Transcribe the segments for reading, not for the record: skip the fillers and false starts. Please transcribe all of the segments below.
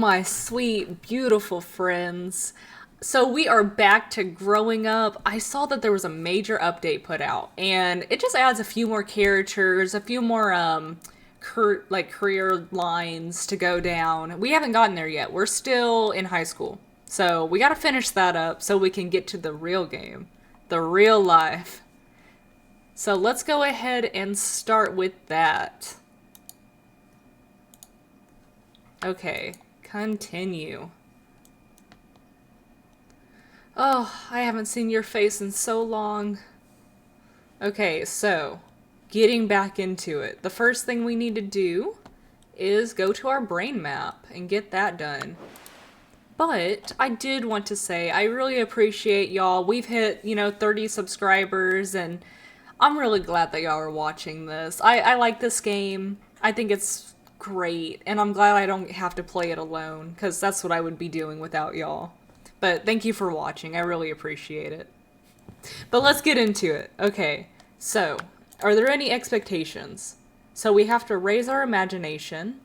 my sweet, beautiful friends. So we are back to growing up. I saw that there was a major update put out, and it just adds a few more characters, a few more career lines to go down. We haven't gotten there yet. We're still in high school. So we got to finish that up so we can get to the real game, the real life. So let's go ahead and start with that. Okay, continue. Oh, I haven't seen your face in so long. Okay, so getting back into it. The first thing we need to do is go to our brain map and get that done. But I did want to say I really appreciate y'all. We've hit, 30 subscribers, and I'm really glad that y'all are watching this. I like this game. I think it's great, and I'm glad I don't have to play it alone, because that's what I would be doing without y'all. But thank you for watching. I really appreciate it. But let's get into it. Okay, so, are there any expectations? So we have to raise our imagination,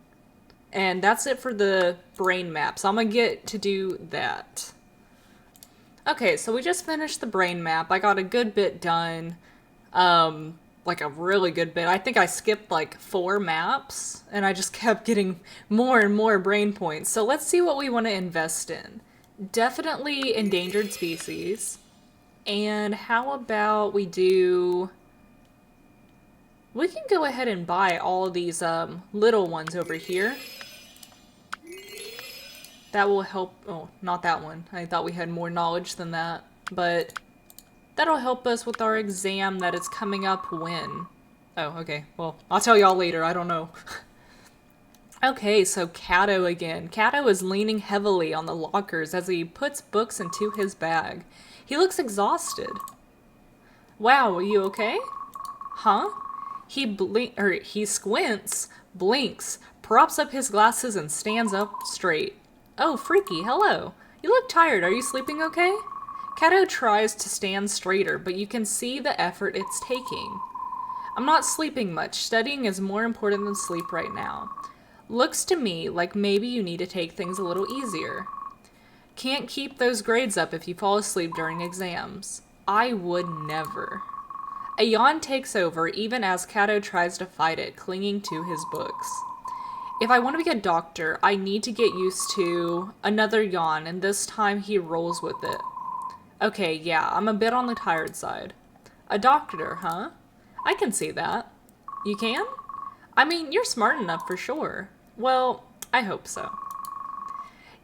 and that's it for the brain map. So I'm gonna get to do that. Okay, so we just finished the brain map. I got a good bit done. Like a really good bit. I think I skipped like 4 maps, and I just kept getting more and more brain points. So let's see what we want to invest in. Definitely endangered species. And how about we do... We can go ahead and buy all of these little ones over here. That will help... Oh, not that one. I thought we had more knowledge than that. But that'll help us with our exam that is coming up when. Oh, okay. Well, I'll tell y'all later. I don't know. Okay, so Cato again. Cato is leaning heavily on the lockers as he puts books into his bag. He looks exhausted. Wow, are you okay? Huh? He squints, blinks, props up his glasses, and stands up straight. Oh, Freaky, hello. You look tired. Are you sleeping okay? Cato tries to stand straighter, but you can see the effort it's taking. I'm not sleeping much. Studying is more important than sleep right now. Looks to me like maybe you need to take things a little easier. Can't keep those grades up if you fall asleep during exams. I would never. A yawn takes over even as Cato tries to fight it, clinging to his books. If I want to be a doctor, I need to get used to another yawn, and this time he rolls with it. Okay, yeah, I'm a bit on the tired side. A doctor, huh? I can see that. You can? I mean, you're smart enough for sure. Well, I hope so.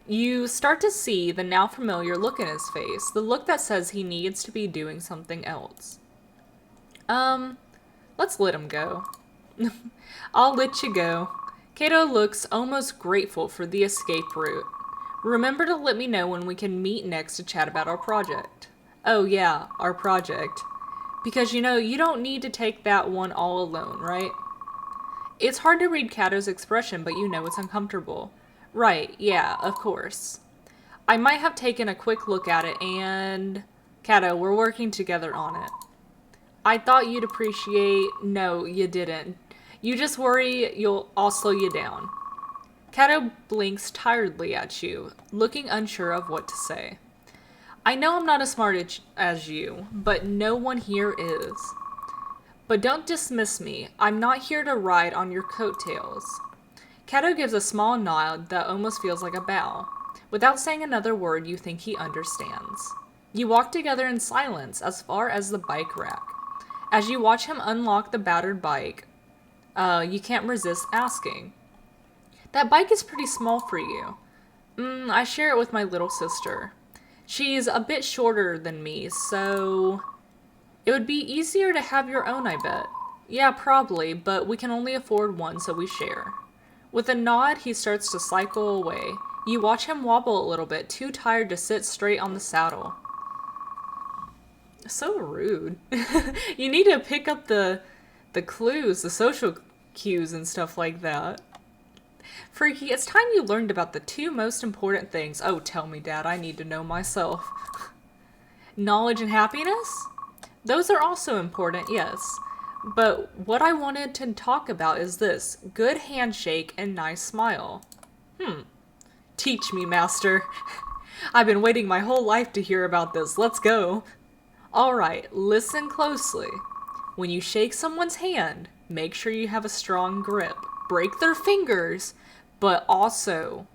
You start to see the now familiar look in his face, the look that says he needs to be doing something else. Let's let him go. I'll let you go. Cato looks almost grateful for the escape route. Remember to let me know when we can meet next to chat about our project. Oh yeah, our project. Because you don't need to take that one all alone, right? It's hard to read Cato's expression, but it's uncomfortable. Right, yeah, of course. I might have taken a quick look at it and... Cato, we're working together on it. I thought you'd appreciate... No, you didn't. You just worry I'll slow you down. Cato blinks tiredly at you, looking unsure of what to say. I know I'm not as smart as you, but no one here is. But don't dismiss me. I'm not here to ride on your coattails. Cato gives a small nod that almost feels like a bow. Without saying another word, you think he understands. You walk together in silence as far as the bike rack. As you watch him unlock the battered bike, you can't resist asking. That bike is pretty small for you. I share it with my little sister. She's a bit shorter than me, so... It would be easier to have your own, I bet. Yeah, probably, but we can only afford one, so we share. With a nod, he starts to cycle away. You watch him wobble a little bit, too tired to sit straight on the saddle. So rude. You need to pick up the clues, the social cues and stuff like that. Freaky, it's time you learned about the 2 most important things. Oh, tell me, Dad, I need to know myself. Knowledge and happiness? Those are also important, yes. But what I wanted to talk about is this. Good handshake and nice smile. Teach me, master. I've been waiting my whole life to hear about this. Let's go. Alright, listen closely. When you shake someone's hand, make sure you have a strong grip. Break their fingers, but also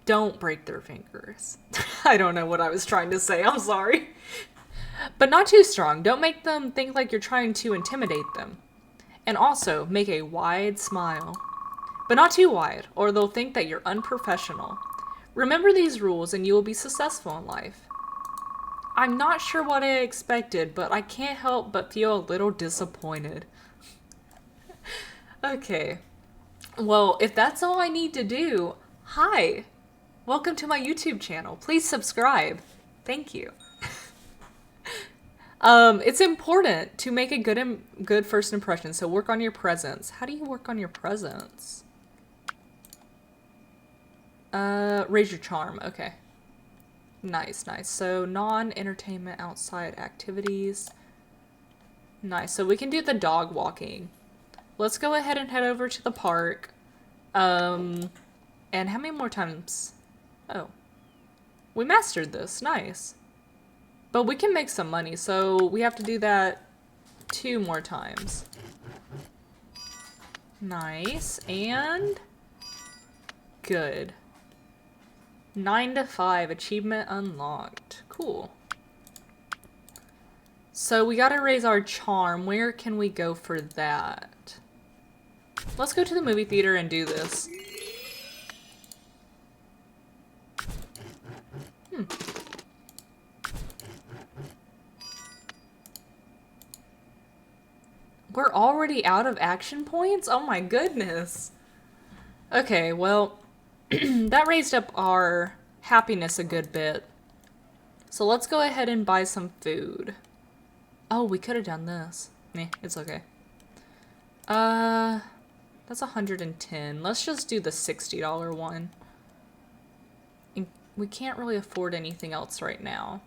don't break their fingers. I don't know what I was trying to say, I'm sorry. But not too strong. Don't make them think like you're trying to intimidate them. And also, make a wide smile. But not too wide, or they'll think that you're unprofessional. Remember these rules and you will be successful in life. I'm not sure what I expected, but I can't help but feel a little disappointed. Okay. Well, if that's all I need to do, hi. Welcome to my YouTube channel. Please subscribe. Thank you. It's important to make a good first impression, so work on your presence. How do you work on your presence? Raise your charm. Okay. Nice, nice. So, non-entertainment outside activities. Nice. So we can do the dog walking. Let's go ahead and head over to the park. And how many more times? Oh. We mastered this. Nice. But we can make some money, so we have to do that 2 more times. Nice. And good. 9 to 5. Achievement unlocked. Cool. So we gotta raise our charm. Where can we go for that? Let's go to the movie theater and do this. We're already out of action points? Oh my goodness. Okay, well, that raised up our happiness a good bit. So let's go ahead and buy some food. Oh, we could have done this. Nah, it's okay. That's 110. Let's just do the $60 one. We can't really afford anything else right now.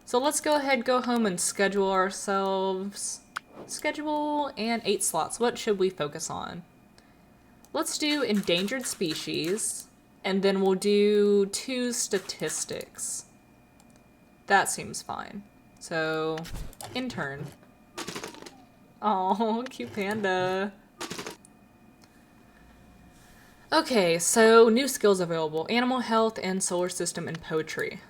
So let's go ahead, go home and schedule ourselves. Schedule and 8 slots. What should we focus on? Let's do endangered species, and then we'll do 2 statistics. That seems fine. So, intern. Oh, cute panda. Okay, so new skills available. Animal health and solar system and poetry.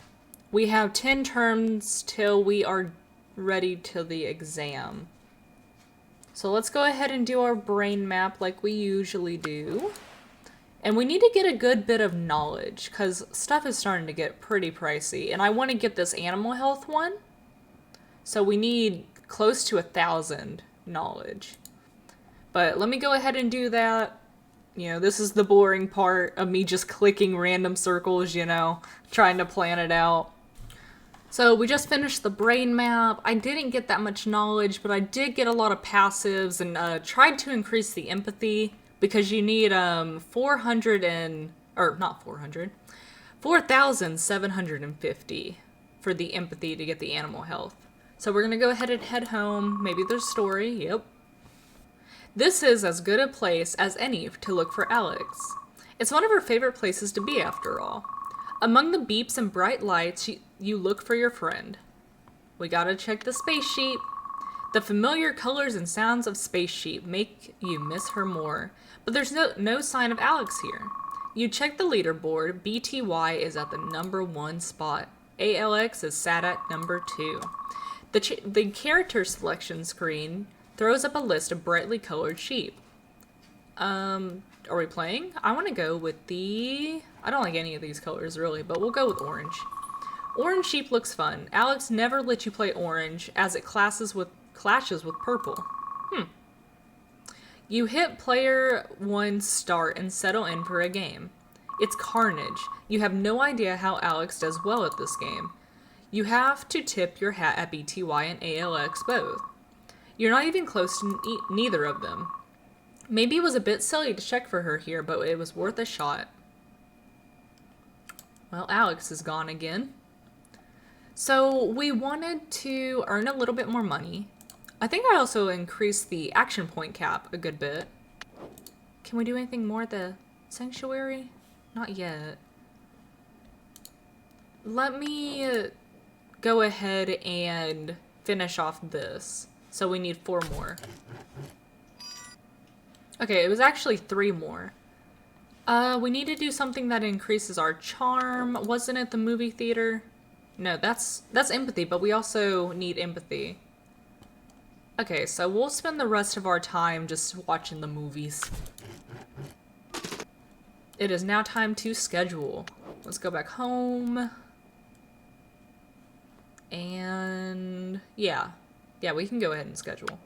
We have 10 terms till we are ready to the exam. So let's go ahead and do our brain map like we usually do. And we need to get a good bit of knowledge, because stuff is starting to get pretty pricey. And I want to get this animal health one. So we need close to 1,000 knowledge. But let me go ahead and do that. You know, this is the boring part of me just clicking random circles, you know, trying to plan it out. So we just finished the brain map. I didn't get that much knowledge, but I did get a lot of passives and tried to increase the empathy because you need 4,750 for the empathy to get the animal health. So we're gonna go ahead and head home. Maybe there's story. Yep. This is as good a place as any to look for Alex. It's one of her favorite places to be, after all. Among the beeps and bright lights, you look for your friend. We gotta check the space sheet. The familiar colors and sounds of Space Sheep make you miss her more, but there's no sign of Alex here. You check the leaderboard. BTY is at the #1 spot. ALX is sat at #2. The character selection screen throws up a list of brightly colored sheep. Are we playing? I want to go with the... I don't like any of these colors, really, but we'll go with orange. Orange sheep looks fun. Alex never let you play orange, as it clashes with purple. You hit player 1 start and settle in for a game. It's carnage. You have no idea how Alex does well at this game. You have to tip your hat at BTY and ALX both. You're not even close to neither of them. Maybe it was a bit silly to check for her here, but it was worth a shot. Well, Alex is gone again. So we wanted to earn a little bit more money. I think I also increased the action point cap a good bit. Can we do anything more at the sanctuary? Not yet. Let me go ahead and finish off this. So we need 4 more. Okay, it was actually 3 more. We need to do something that increases our charm. Wasn't it the movie theater? No, that's empathy, but we also need empathy. Okay, so we'll spend the rest of our time just watching the movies. It is now time to schedule. Let's go back home. And yeah, we can go ahead and schedule.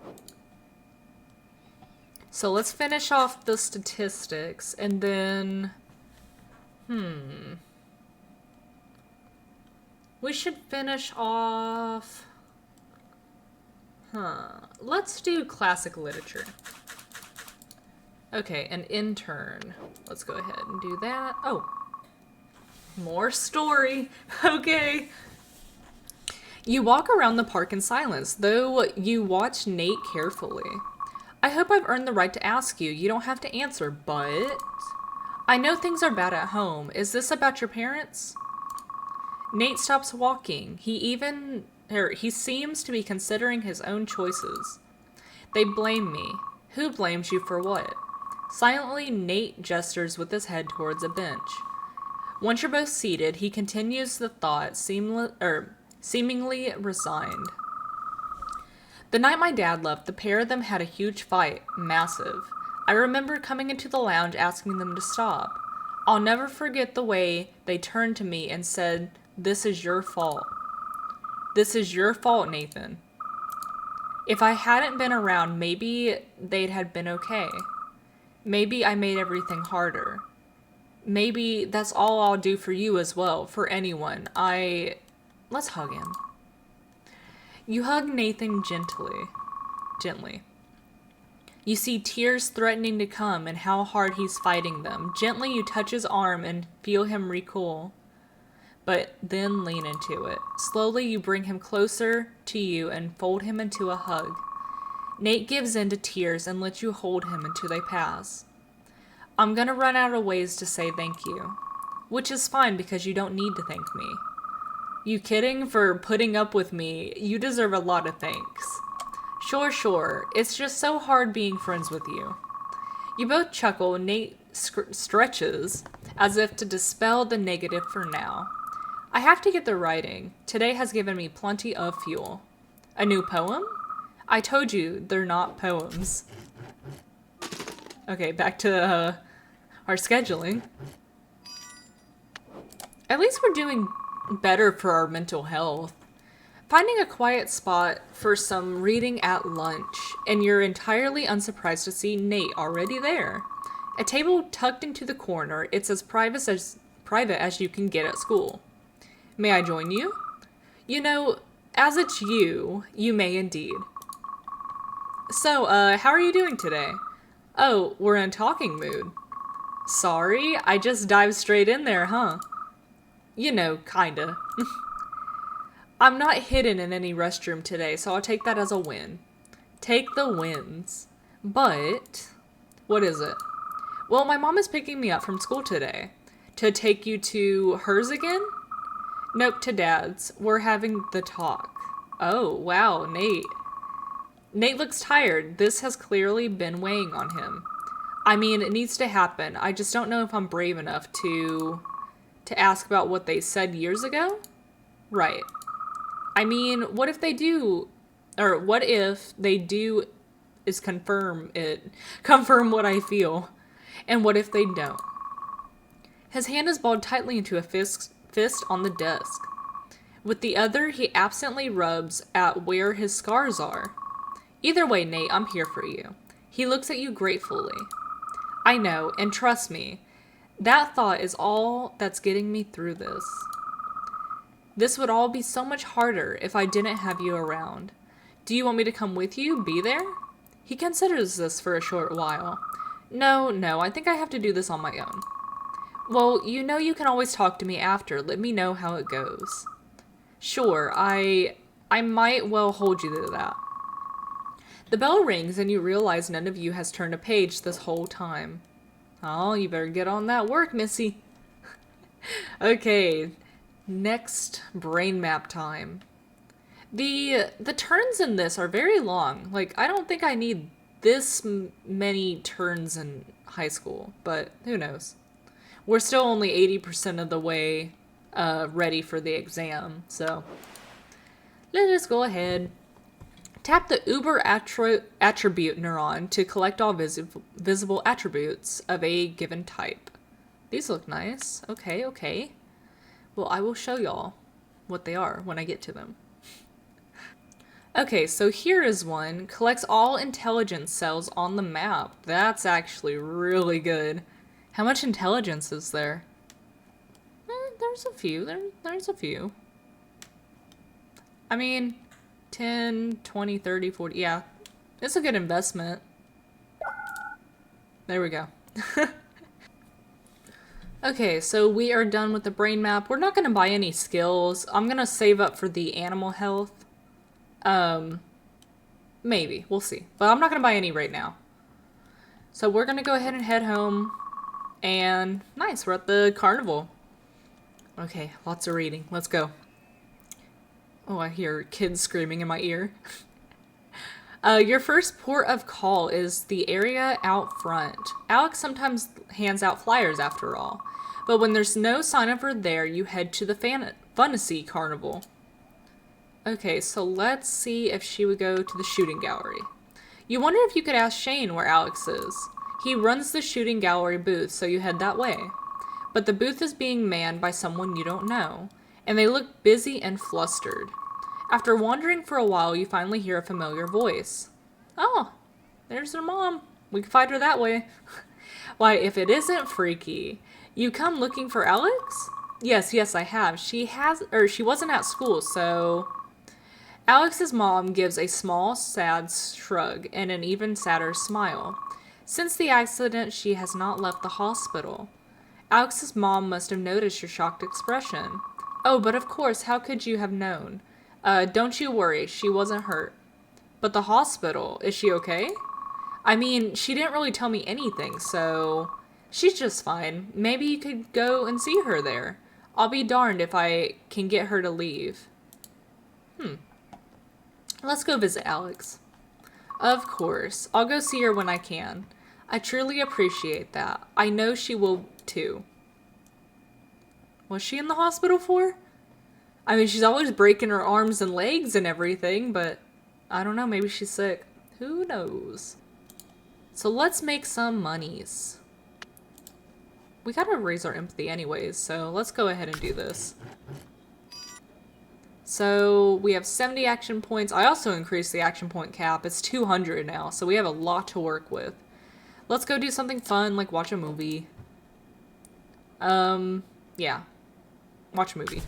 So let's finish off the statistics and then, we should finish off, let's do classic literature. Okay, an intern. Let's go ahead and do that. Oh, more story. Okay. You walk around the park in silence, though you watch Nate carefully. I hope I've earned the right to ask you. You don't have to answer, but... I know things are bad at home. Is this about your parents? Nate stops walking. He seems to be considering his own choices. They blame me. Who blames you for what? Silently, Nate gestures with his head towards a bench. Once you're both seated, he continues the thought, seemingly resigned. The night my dad left, the pair of them had a huge fight. Massive. I remember coming into the lounge asking them to stop. I'll never forget the way they turned to me and said, "This is your fault. This is your fault, Nathan." If I hadn't been around, maybe they'd had been okay. Maybe I made everything harder. Maybe that's all I'll do for you as well, for anyone. Let's hug him. You hug Nathan gently. You see tears threatening to come and how hard he's fighting them. Gently you touch his arm and feel him recoil, but then lean into it. Slowly you bring him closer to you and fold him into a hug. Nate gives in to tears and lets you hold him until they pass. I'm gonna run out of ways to say thank you, which is fine because you don't need to thank me. You kidding? For putting up with me, you deserve a lot of thanks. Sure. It's just so hard being friends with you. You both chuckle. Nate stretches as if to dispel the negative for now. I have to get the writing. Today has given me plenty of fuel. A new poem? I told you they're not poems. Okay, back to our scheduling. At least we're doing better for our mental health. Finding a quiet spot for some reading at lunch, and you're entirely unsurprised to see Nate already there. A table tucked into the corner, it's as private as you can get at school. May I join you? You know, as it's you may indeed. So, how are you doing today? Oh, we're in talking mood. Sorry, I just dived straight in there, huh? You know, kinda. I'm not hidden in any restroom today, so I'll take that as a win. Take the wins. But, what is it? Well, my mom is picking me up from school today. To take you to hers again? Nope, to Dad's. We're having the talk. Oh, wow, Nate. Nate looks tired. This has clearly been weighing on him. I mean, it needs to happen. I just don't know if I'm brave enough to ask about what they said years ago? Right. I mean, what if they do is confirm what I feel? And what if they don't? His hand is balled tightly into a fist on the desk. With the other, he absently rubs at where his scars are. Either way, Nate, I'm here for you. He looks at you gratefully. I know, and trust me, that thought is all that's getting me through this. This would all be so much harder if I didn't have you around. Do you want me to come with you? Be there? He considers this for a short while. No, I think I have to do this on my own. Well, you know you can always talk to me after. Let me know how it goes. Sure, I might well hold you to that. The bell rings and you realize none of you has turned a page this whole time. Oh, you better get on that work, Missy. Okay, next brain map time. The turns in this are very long. Like, I don't think I need this many turns in high school, but who knows. We're still only 80% of the way ready for the exam, so let us go ahead. Tap the Uber attribute neuron to collect all visible attributes of a given type. These look nice. Okay, okay. Well, I will show y'all what they are when I get to them. Okay, so here is one. Collects all intelligence cells on the map. That's actually really good. How much intelligence is there? There's a few. There's a few. I mean, 10, 20, 30, 40. Yeah, it's a good investment. There we go. Okay, so we are done with the brain map. We're not going to buy any skills. I'm going to save up for the animal health. Maybe. We'll see. But I'm not going to buy any right now. So we're going to go ahead and head home. And nice, we're at the carnival. Okay, lots of reading. Let's go. Oh, I hear kids screaming in my ear. Your first port of call is the area out front. Alex sometimes hands out flyers after all. But when there's no sign of her there, you head to the Fantasy Carnival. Okay, so let's see if she would go to the shooting gallery. You wonder if you could ask Shane where Alex is. He runs the shooting gallery booth, so you head that way. But the booth is being manned by someone you don't know, and they look busy and flustered. After wandering for a while, you finally hear a familiar voice. Oh, there's her mom. We can find her that way. Why, if it isn't freaky. You come looking for Alex? Yes, I have. She wasn't at school, so... Alex's mom gives a small, sad shrug and an even sadder smile. Since the accident, she has not left the hospital. Alex's mom must have noticed your shocked expression. Oh, but of course, how could you have known? Don't you worry, she wasn't hurt. But the hospital, is she okay? I mean, she didn't really tell me anything, so... She's just fine. Maybe you could go and see her there. I'll be darned if I can get her to leave. Let's go visit Alex. Of course. I'll go see her when I can. I truly appreciate that. I know she will too. Was she in the hospital for? I mean, she's always breaking her arms and legs and everything, but I don't know, maybe she's sick. Who knows? So let's make some monies. We gotta raise our empathy anyways, so let's go ahead and do this. So we have 70 action points. I also increased the action point cap. It's 200 now, so we have a lot to work with. Let's go do something fun, like watch a movie. Yeah. Watch a movie.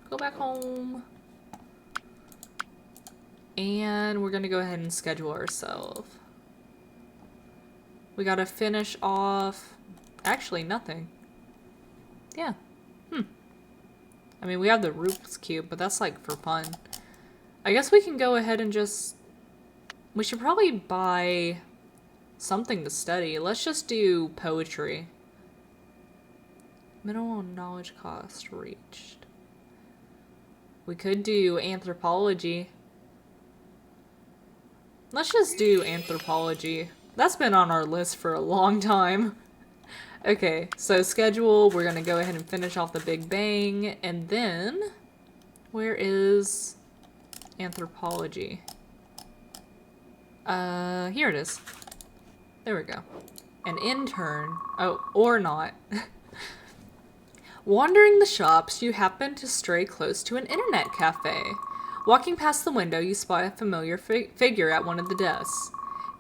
Go back home. And we're gonna go ahead and schedule ourselves. We gotta finish off... Actually, nothing. Yeah. I mean, we have the Rubik's Cube, but that's like for fun. I guess we can go ahead and just... We should probably buy something to study. Let's just do poetry. Minimum knowledge cost reached. We could do anthropology. Let's just do anthropology. That's been on our list for a long time. Okay, so schedule, we're gonna go ahead and finish off the Big Bang, and then, where is anthropology? Here it is. There we go. An intern. Oh, or not. Wandering the shops, you happen to stray close to an internet cafe. Walking past the window, you spot a familiar figure at one of the desks.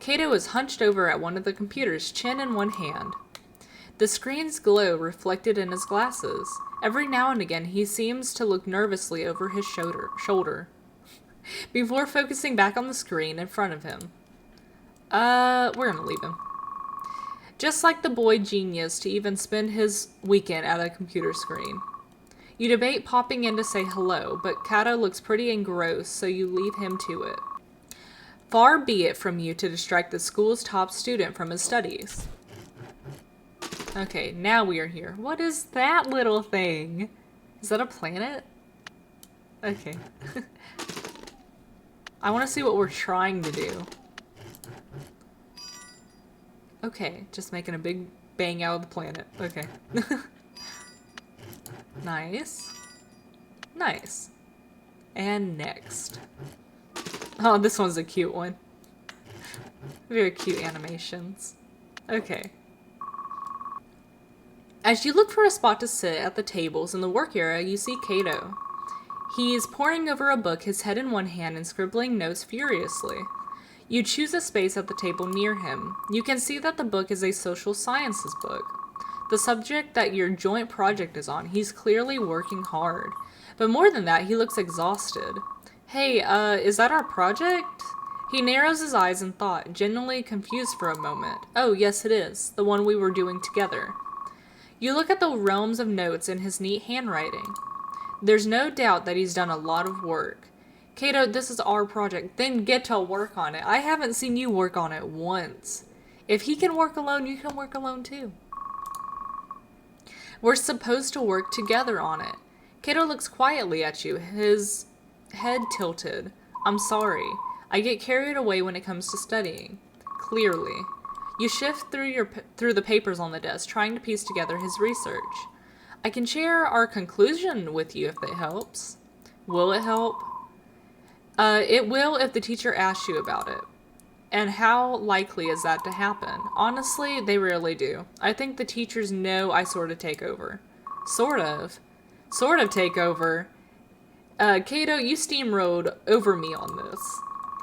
Kato is hunched over at one of the computers, chin in one hand. The screen's glow reflected in his glasses. Every now and again, he seems to look nervously over his shoulder, before focusing back on the screen in front of him. We're gonna leave him. Just like the boy genius to even spend his weekend at a computer screen. You debate popping in to say hello, but Kato looks pretty engrossed, so you leave him to it. Far be it from you to distract the school's top student from his studies. Okay, now we are here. What is that little thing? Is that a planet? Okay. I want to see what we're trying to do. Okay, just making a big bang out of the planet. Okay. Nice. Nice. And next. Oh, this one's a cute one. Very cute animations. Okay. As you look for a spot to sit at the tables in the work area, you see Kato. He's poring over a book, his head in one hand and scribbling notes furiously. You choose a space at the table near him. You can see that the book is a social sciences book. The subject that your joint project is on, he's clearly working hard. But more than that, he looks exhausted. Hey, is that our project? He narrows his eyes in thought, genuinely confused for a moment. Oh, yes it is. The one we were doing together. You look at the realms of notes in his neat handwriting. There's no doubt that he's done a lot of work. Kato, this is our project. Then get to work on it. I haven't seen you work on it once. If he can work alone, you can work alone too. We're supposed to work together on it. Kato looks quietly at you, his head tilted. I'm sorry. I get carried away when it comes to studying. Clearly. You shift through the papers on the desk, trying to piece together his research. I can share our conclusion with you if it helps. Will it help? It will if the teacher asks you about it. And how likely is that to happen? Honestly, they rarely do. I think the teachers know I sort of take over. Sort of. Sort of take over. Kato, you steamrolled over me on this.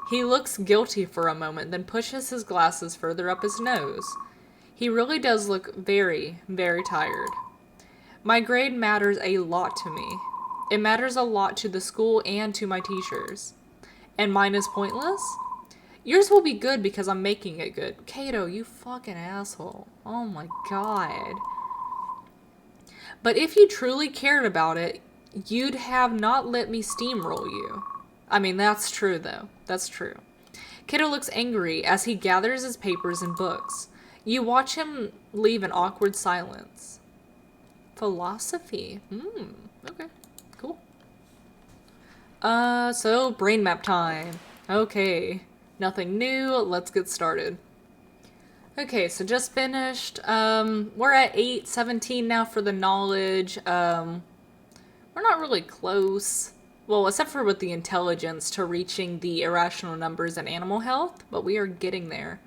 He looks guilty for a moment, then pushes his glasses further up his nose. He really does look very, very tired. My grade matters a lot to me. It matters a lot to the school and to my teachers. And mine is pointless? Yours will be good because I'm making it good. Kato, you fucking asshole. Oh my god. But if you truly cared about it, you'd have not let me steamroll you. I mean, that's true though. That's true. Kato looks angry as he gathers his papers and books. You watch him leave an awkward silence. Philosophy. Okay. Cool. So brain map time. Okay. Nothing new. Let's get started. Okay, so just finished. We're at 8:17 now for the knowledge. We're not really close. Well, except for with the intelligence to reaching the irrational numbers and animal health, but we are getting there.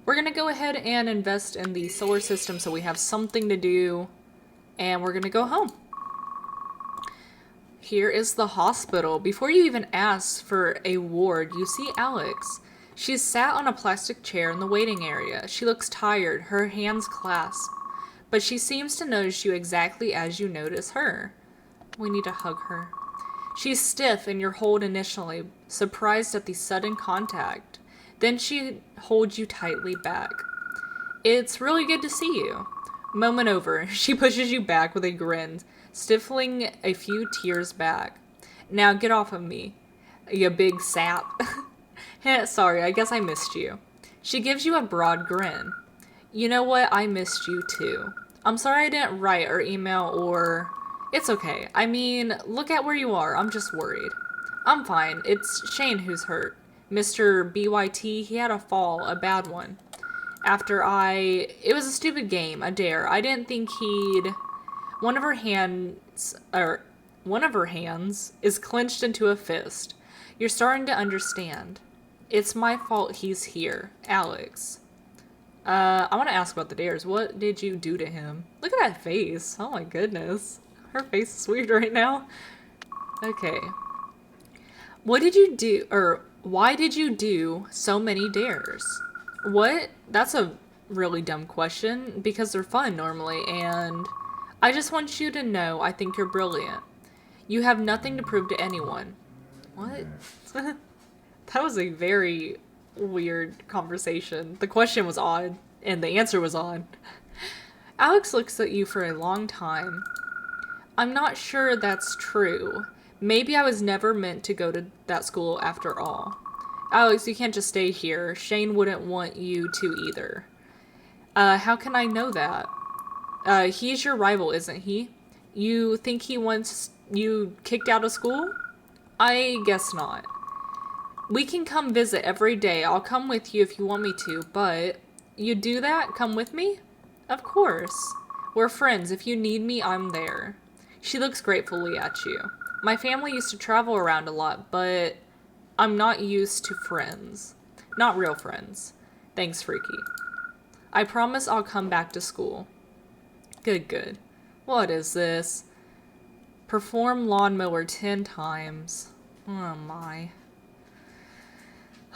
We're going to go ahead and invest in the solar system so we have something to do, and we're going to go home. Here is the hospital. Before you even ask for a ward, you see Alex. She's sat on a plastic chair in the waiting area. She looks tired, her hands clasped, but she seems to notice you exactly as you notice her. We need to hug her. She's stiff in your hold initially, surprised at the sudden contact. Then she holds you tightly back. It's really good to see you. Moment over, she pushes you back with a grin, stifling a few tears back. Now get off of me, you big sap. Sorry, I guess I missed you. She gives you a broad grin. You know what? I missed you too. I'm sorry I didn't write or email or... It's okay. I mean, look at where you are. I'm just worried. I'm fine. It's Shane who's hurt. Mr. BYT, he had a fall, a bad one. It was a stupid game, a dare. I didn't think he'd... One of her hands is clenched into a fist. You're starting to understand. It's my fault he's here. Alex. I want to ask about the dares. What did you do to him? Look at that face. Oh my goodness. Her face is weird right now. Okay. What did you do, or why did you do so many dares? What? That's a really dumb question, because they're fun normally, and I just want you to know I think you're brilliant. You have nothing to prove to anyone. What? That was a very weird conversation. The question was odd, and the answer was odd. Alex looks at you for a long time. I'm not sure that's true. Maybe I was never meant to go to that school after all. Alex, you can't just stay here. Shane wouldn't want you to either. How can I know that? He's your rival, isn't he? You think he wants you kicked out of school? I guess not. We can come visit every day. I'll come with you if you want me to, but you do that? Come with me? Of course. We're friends. If you need me, I'm there. She looks gratefully at you. My family used to travel around a lot, but I'm not used to friends. Not real friends. Thanks, Freaky. I promise I'll come back to school. Good, good. What is this? Perform lawnmower 10 times. Oh my.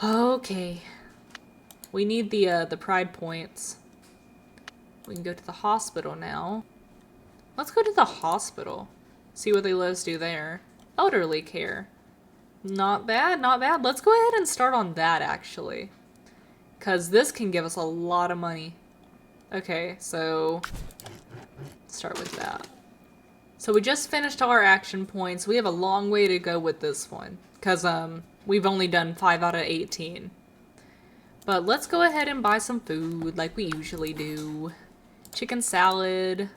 Okay. We need the pride points. We can go to the hospital now. Let's go to the hospital. See what they let us do there. Elderly care. Not bad, not bad. Let's go ahead and start on that, actually. Because this can give us a lot of money. Okay, so start with that. So we just finished all our action points. We have a long way to go with this one. Because we've only done 5 out of 18. But let's go ahead and buy some food like we usually do. Chicken salad.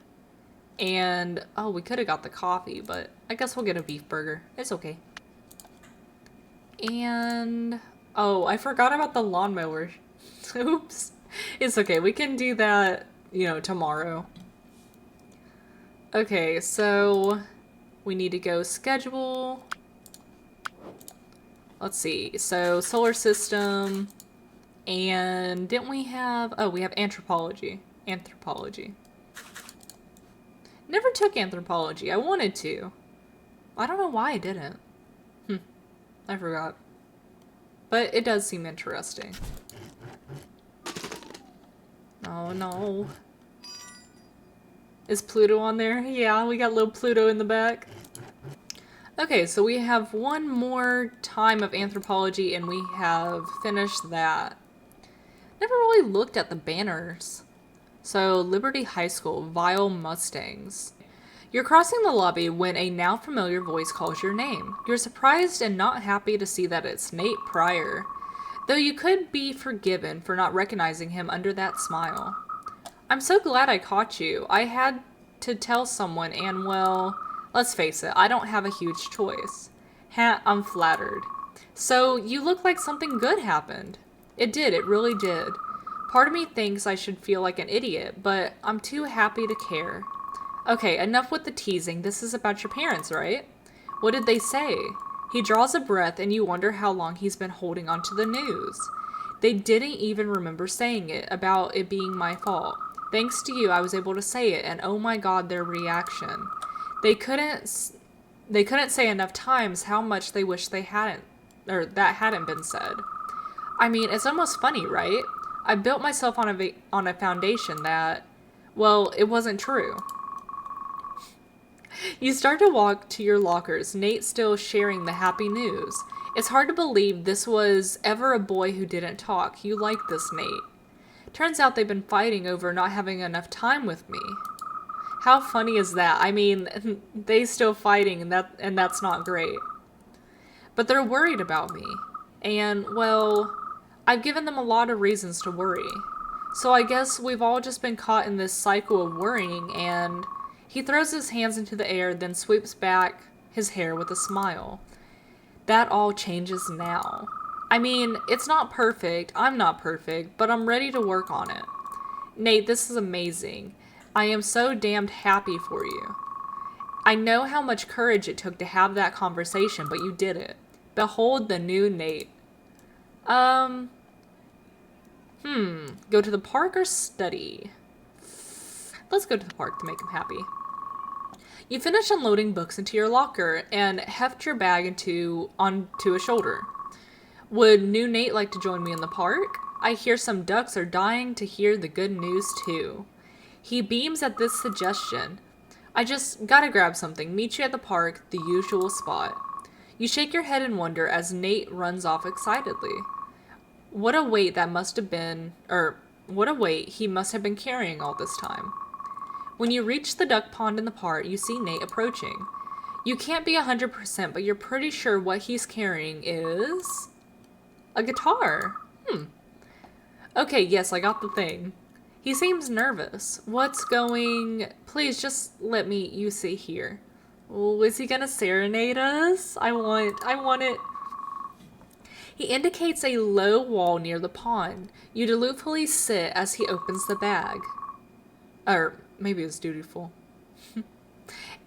And, oh, we could have got the coffee, but I guess we'll get a beef burger. It's okay. And, oh, I forgot about the lawnmower. Oops. It's okay. We can do that, you know, tomorrow. Okay, so we need to go schedule. Let's see. So solar system. And didn't we have, oh, we have anthropology. Anthropology. Never took anthropology. I wanted to. I don't know why I didn't. I forgot. But it does seem interesting. Oh no. Is Pluto on there? Yeah, we got little Pluto in the back. Okay, so we have one more time of anthropology and we have finished that. Never really looked at the banners. So, Liberty High School, Vile Mustangs. You're crossing the lobby when a now familiar voice calls your name. You're surprised and not happy to see that it's Nate Pryor, though you could be forgiven for not recognizing him under that smile. I'm so glad I caught you. I had to tell someone and, well, let's face it, I don't have a huge choice. I'm flattered. So, you look like something good happened. It did, it really did. Part of me thinks I should feel like an idiot, but I'm too happy to care. Okay, enough with the teasing. This is about your parents, right? What did they say? He draws a breath and you wonder how long he's been holding on to the news. They didn't even remember saying it, about it being my fault. Thanks to you, I was able to say it, and oh my god, their reaction. They couldn't say enough times how much they wish they hadn't, or that hadn't been said. I mean, it's almost funny, right? I built myself on a foundation that, well, it wasn't true. You start to walk to your lockers, Nate still sharing the happy news. It's hard to believe this was ever a boy who didn't talk. You like this, Nate. Turns out they've been fighting over not having enough time with me. How funny is that? I mean, they still fighting and that's not great. But they're worried about me. And, well, I've given them a lot of reasons to worry. So I guess we've all just been caught in this cycle of worrying, and he throws his hands into the air, then sweeps back his hair with a smile. That all changes now. I mean, it's not perfect, I'm not perfect, but I'm ready to work on it. Nate, this is amazing. I am so damned happy for you. I know how much courage it took to have that conversation, but you did it. Behold the new Nate. Go to the park or study? Let's go to the park to make him happy. You finish unloading books into your locker and heft your bag onto a shoulder. Would new Nate like to join me in the park? I hear some ducks are dying to hear the good news too. He beams at this suggestion. I just gotta grab something. Meet you at the park, the usual spot. You shake your head in wonder as Nate runs off excitedly. What a weight he must have been carrying all this time. When you reach the duck pond in the park, you see Nate approaching. You can't be 100%, but you're pretty sure what he's carrying is a guitar. Okay, yes, I got the thing. He seems nervous. What's going... Please, just let me... You sit here. Oh, is he gonna serenade us? I want it. He indicates a low wall near the pond. You dutifully sit as he opens the bag. Or maybe it's dutiful.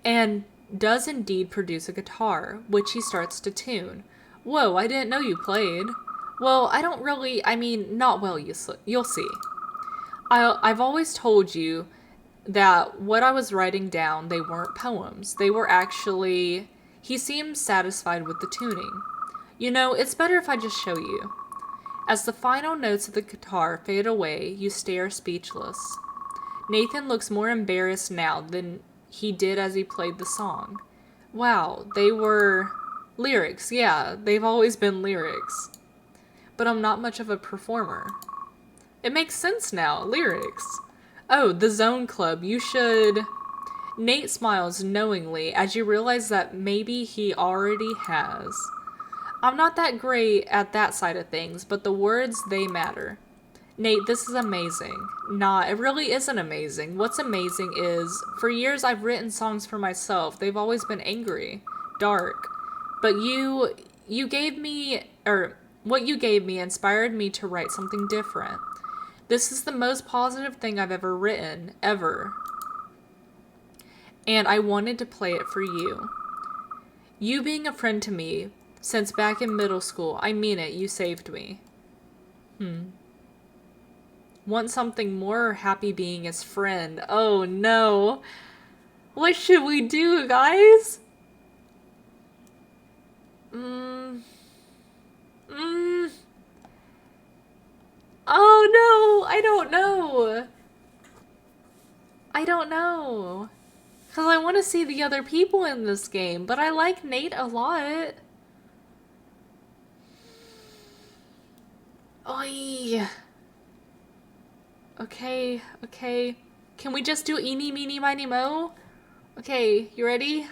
And does indeed produce a guitar, which he starts to tune. Whoa, I didn't know you played. Well, I don't really, I mean, not well, you'll see. I've always told you that what I was writing down, they weren't poems. They were actually... He seemed satisfied with the tuning. You know, it's better if I just show you. As the final notes of the guitar fade away, you stare speechless. Nathan looks more embarrassed now than he did as he played the song. Wow, they were... lyrics, yeah, they've always been lyrics. But I'm not much of a performer. It makes sense now, lyrics. Oh, the Zone Club, you should... Nate smiles knowingly as you realize that maybe he already has. I'm not that great at that side of things, but the words, they matter. Nate, this is amazing. Nah, it really isn't amazing. What's amazing is, for years I've written songs for myself. They've always been angry, dark. But you gave me, what you gave me inspired me to write something different. This is the most positive thing I've ever written, ever. And I wanted to play it for you. You being a friend to me since back in middle school, I mean it, you saved me. Want something more or happy being his friend? Oh no. What should we do, guys? Oh no, I don't know. I don't know. Because I want to see the other people in this game, but I like Nate a lot. Oy. Okay, okay. Can we just do eeny, meeny, miny, mo? Okay, you ready?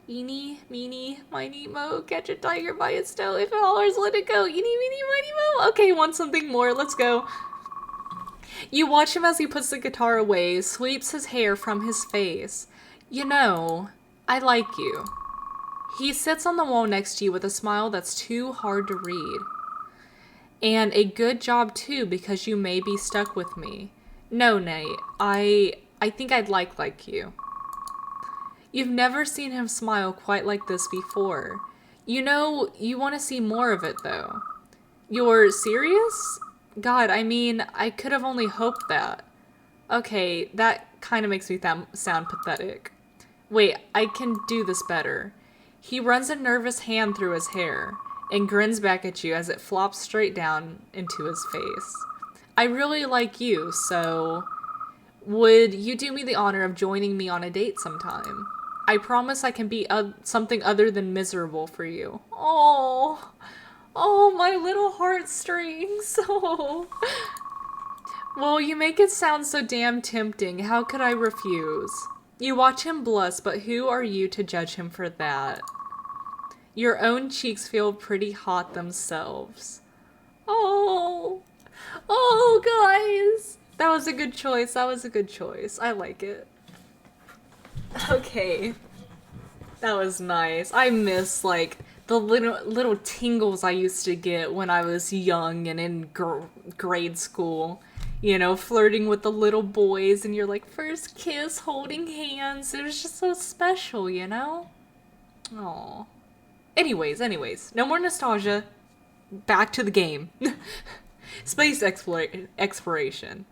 Eeny, meeny, miny, mo. Catch a tiger by its tail. If it hollers, let it go. Eeny, meeny, miny, mo. Okay, want something more? Let's go. You watch him as he puts the guitar away, sweeps his hair from his face. You know, I like you. He sits on the wall next to you with a smile that's too hard to read. And a good job too, because you may be stuck with me. No, Nate, I think I'd like you. You've never seen him smile quite like this before. You know, you want to see more of it though. You're serious? God, I mean, I could have only hoped that. Okay, that kind of makes me sound pathetic. Wait, I can do this better. He runs a nervous hand through his hair and grins back at you as it flops straight down into his face. I really like you, so would you do me the honor of joining me on a date sometime? I promise I can be something other than miserable for you. Oh, my little heartstrings. Oh. Well, you make it sound so damn tempting. How could I refuse? You watch him blush, but who are you to judge him for that? Your own cheeks feel pretty hot themselves. Oh, guys. That was a good choice. That was a good choice. I like it. Okay. That was nice. I miss, like, the little tingles I used to get when I was young and in grade school. You know, flirting with the little boys and your, like, first kiss, holding hands. It was just so special, you know? Aww. Anyways, no more nostalgia. Back to the game. Space exploration.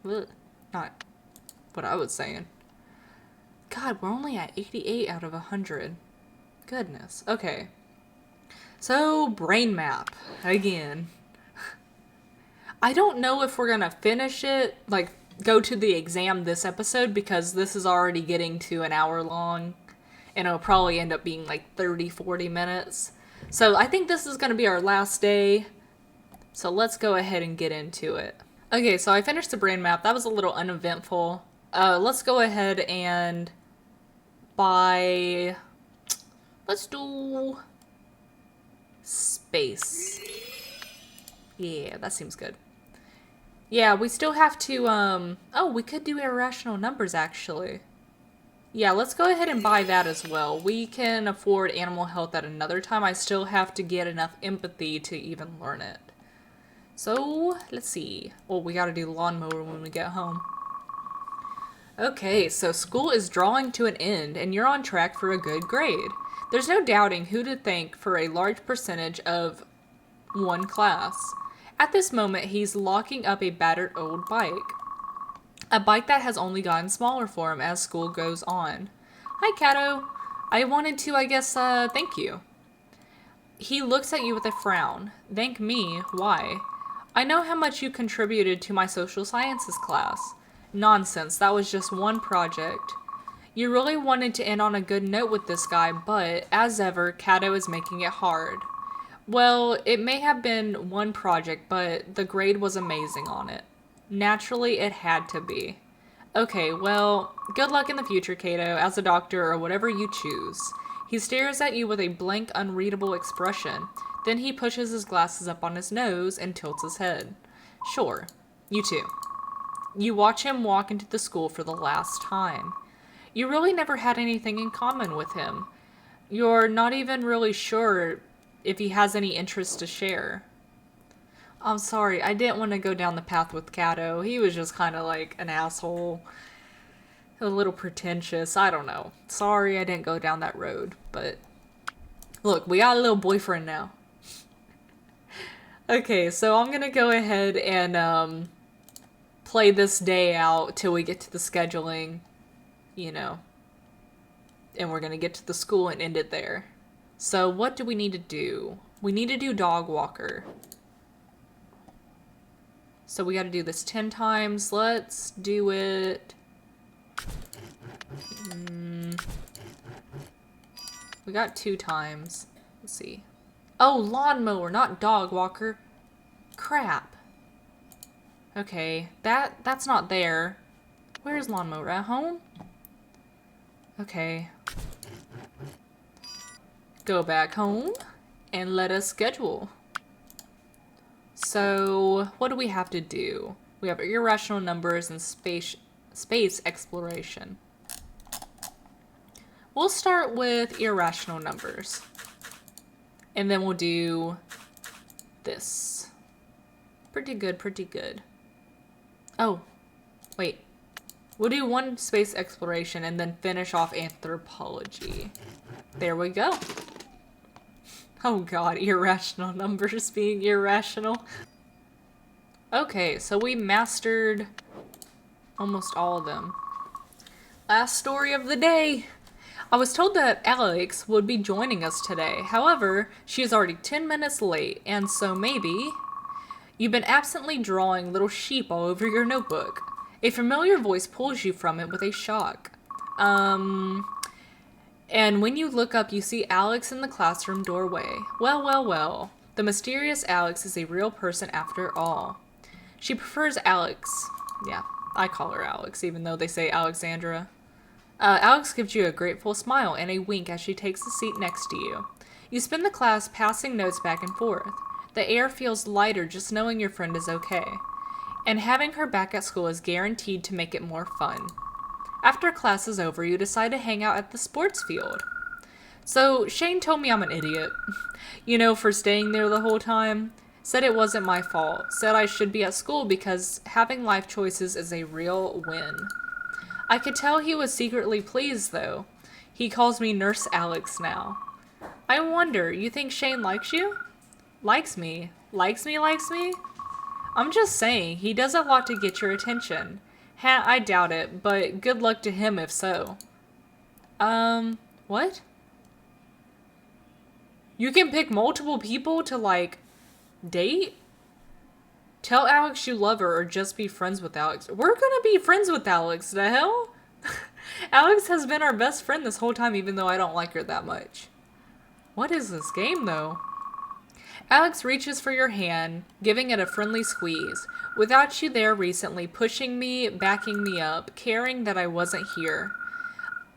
Ugh. Not what I was saying. God, we're only at 88 out of 100. Goodness. Okay. So, brain map. Again. I don't know if we're gonna finish it, like, go to the exam this episode, because this is already getting to an hour long. And it'll probably end up being like 30, 40 minutes. So I think this is gonna be our last day. So let's go ahead and get into it. Okay, so I finished the brain map. That was a little uneventful. Let's go ahead and buy... Let's do... space. Yeah, that seems good. Yeah, we still have to, oh, we could do irrational numbers, actually. Yeah, let's go ahead and buy that as well. We can afford animal health at another time. I still have to get enough empathy to even learn it. So, let's see. Well, we gotta do lawnmower when we get home. Okay, so school is drawing to an end, and you're on track for a good grade. There's no doubting who to thank for a large percentage of one class. At this moment, he's locking up a battered old bike. A bike that has only gotten smaller for him as school goes on. Hi, Cato. I wanted to, I guess, thank you. He looks at you with a frown. Thank me? Why? I know how much you contributed to my social sciences class. Nonsense, that was just one project. You really wanted to end on a good note with this guy, but, as ever, Cato is making it hard. Well, it may have been one project, but the grade was amazing on it. Naturally, it had to be. Okay, well, good luck in the future, Cato, as a doctor or whatever you choose. He stares at you with a blank, unreadable expression. Then he pushes his glasses up on his nose and tilts his head. Sure, you too. You watch him walk into the school for the last time. You really never had anything in common with him. You're not even really sure if he has any interest to share. I'm sorry, I didn't want to go down the path with Cato. He was just kind of like an asshole. A little pretentious. I don't know. Sorry I didn't go down that road. But look, we got a little boyfriend now. Okay, so I'm gonna go ahead and play this day out till we get to the scheduling, you know. And we're gonna get to the school and end it there. So what do we need to do? We need to do dog walker. So we gotta do this 10 times. Let's do it. We got 2 times. Let's see. Oh, lawnmower, not dog walker. Crap. Okay, that's not there. Where's lawnmower? At home? Okay. Go back home and let us schedule. So, what do we have to do? We have irrational numbers and space exploration. We'll start with irrational numbers. And then we'll do this. Pretty good, pretty good. Oh, wait. We'll do 1 space exploration and then finish off anthropology. There we go. Oh god, irrational numbers being irrational. Okay, so we mastered almost all of them. Last story of the day. I was told that Alex would be joining us today. However, she is already 10 minutes late, and so maybe... You've been absently drawing little sheep all over your notebook. A familiar voice pulls you from it with a shock. And when you look up, you see Alex in the classroom doorway. Well, well, well. The mysterious Alex is a real person after all. She prefers Alex. Yeah, I call her Alex, even though they say Alexandra. Alex gives you a grateful smile and a wink as she takes a seat next to you. You spend the class passing notes back and forth. The air feels lighter just knowing your friend is okay. And having her back at school is guaranteed to make it more fun. After class is over, you decide to hang out at the sports field. So, Shane told me I'm an idiot. You know, for staying there the whole time. Said it wasn't my fault. Said I should be at school because having life choices is a real win. I could tell he was secretly pleased, though. He calls me Nurse Alex now. I wonder, you think Shane likes you? Likes me? Likes me, likes me? I'm just saying, he does a lot to get your attention. I doubt it, but good luck to him if so. What? You can pick multiple people to, like, date? Tell Alex you love her or just be friends with Alex. We're gonna be friends with Alex, the hell? Alex has been our best friend this whole time, even though I don't like her that much. What is this game, though? Alex reaches for your hand, giving it a friendly squeeze. Without you there recently, pushing me, backing me up, caring that I wasn't here.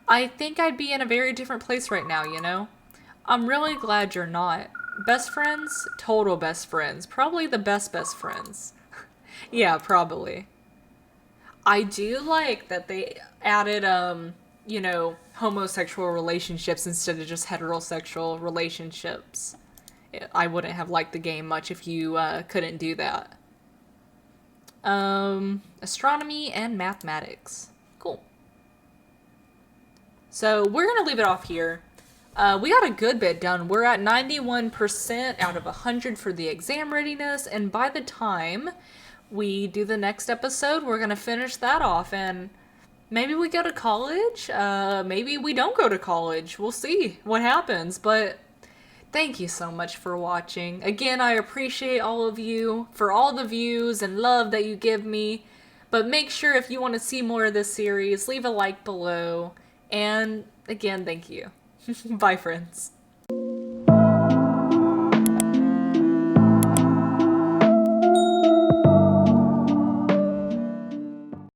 I think I'd be in a very different place right now, you know? I'm really glad you're not. Best friends? Total best friends. Probably the best friends. Yeah, probably. I do like that they added, homosexual relationships instead of just heterosexual relationships. I wouldn't have liked the game much if you couldn't do that. Astronomy and mathematics. Cool. So we're going to leave it off here. We got a good bit done. We're at 91% out of 100 for the exam readiness, and by the time we do the next episode, we're going to finish that off, and maybe we go to college. Maybe we don't go to college. We'll see what happens, but thank you so much for watching. Again, I appreciate all of you for all the views and love that you give me. But make sure if you want to see more of this series, leave a like below. And again, thank you. Bye, friends.